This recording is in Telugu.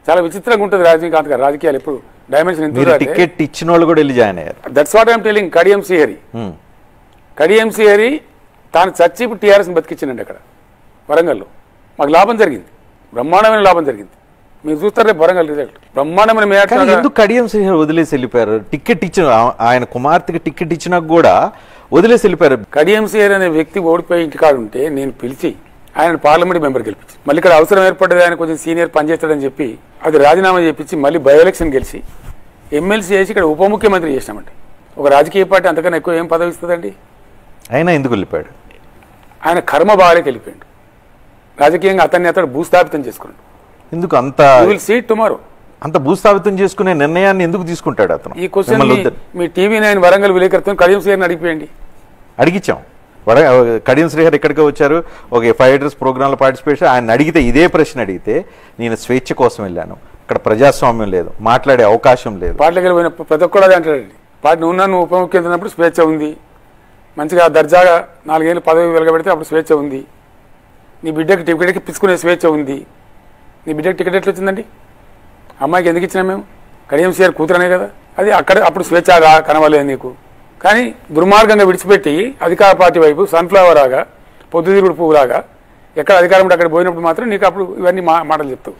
చాలా విచిత్రంగా ఉంటుంది రజనీకాంత్ గారు రాజకీయాలు ఎప్పుడు డైమెన్షన్ టికెట్ ఇచ్చిన వాళ్ళు కూడా వెళ్ళి జాయిన్ అయ్యారు. That's what I'm telling. Kadiyam Srihari తాను చచ్చి ఇప్పుడు టీఆర్ఎస్ని బతికించిందండి అక్కడ వరంగల్లో. మాకు లాభం జరిగింది, బ్రహ్మాండమైన లాభం జరిగింది. మీరు చూస్తారు రేపు వరంగల్ రిజల్ట్ బ్రహ్మాండమైన మేయర్. ఎందుకు కడియం శ్రీహరి వదిలేసి వెళ్ళిపోయారు? టికెట్ ఇచ్చిన ఆయన కుమార్తెకి టికెట్ ఇచ్చినా కూడా వదిలేసి వెళ్ళిపోయారు. కడియం శ్రీహరి అనే వ్యక్తి ఓడిపోయి ఇంటికాడు ఉంటే నేను పిలిచి ఆయన పార్లమెంట్ మెంబర్ గెలిపించి మళ్ళీ ఇక్కడ అవసరం ఏర్పడ్డది, ఆయన కొంచెం సీనియర్ పనిచేస్తాడని చెప్పి అది రాజీనామా చేపించి మళ్ళీ బై ఎలక్షన్ గెలిచి ఎమ్మెల్సీ చేసి ఇక్కడ ఉప ముఖ్యమంత్రి చేసినామండి. ఒక రాజకీయ పార్టీ అంతకన్నా ఎక్కువ ఏం పదవి ఇస్తుందండి? అయినా ఎందుకు వెళ్ళిపోయాడు? ఆయన కర్మ బాగాలేకి వెళ్ళిపోయాడు. రాజకీయంగా అతను భూస్థాపితం చేసుకున్నాడు. ఎందుకు అంత సీట్ టుమారో అంత భూస్థాపితం చేసుకునే నిర్ణయాన్ని ఎందుకు తీసుకుంటాడు అతను? ఈ క్వశ్చన్ మీ టీవీ9 వరంగల్ విలేకరుతో కడియం శ్రీహరిని అడిగిపోయండి. అడిగించాం. కడియం శ్రీహరి ఎక్కడికి వచ్చారు, ఒక ఫైటర్స్ ప్రోగ్రాంలో పార్టిసిపేషన్. ఆయన అడిగితే ఇదే ప్రశ్న అడిగితే నేను స్వేచ్ఛ కోసం వెళ్ళాను, ఇక్కడ ప్రజాస్వామ్యం లేదు, మాట్లాడే అవకాశం లేదు. పార్టీకి వెళ్ళిపోయిన ప్రతి ఒక్కరు అదే అంటాడండి. పార్టీ నువ్వు ఉప ముఖ్యమంత్రి ఉన్నప్పుడు స్వేచ్ఛ ఉంది, మంచిగా దర్జాగా 4 ఏళ్ళు పదవి వెలగబెడితే అప్పుడు స్వేచ్ఛ ఉంది, నీ బిడ్డకి టికెట్ ఇప్పించుకునే స్వేచ్ఛ ఉంది. నీ బిడ్డకి టికెట్ ఎట్లా వచ్చిందండి? అమ్మాయికి ఎందుకు ఇచ్చినా మేము? కడియం శ్రీహరి కూతురనే కదా. అది అక్కడ అప్పుడు స్వేచ్ఛగా కనవలేదు నీకు. కానీ దుర్మార్గంగా విడిచిపెట్టి అధికార పార్టీ వైపు సన్ఫ్లవర్ లాగా పొద్దుతిరుగుడు పువ్వులాగా ఎక్కడ అధికారం అక్కడ పోయినప్పుడు మాత్రం నీకు అప్పుడు ఇవన్నీ మాటలు చెప్తావు.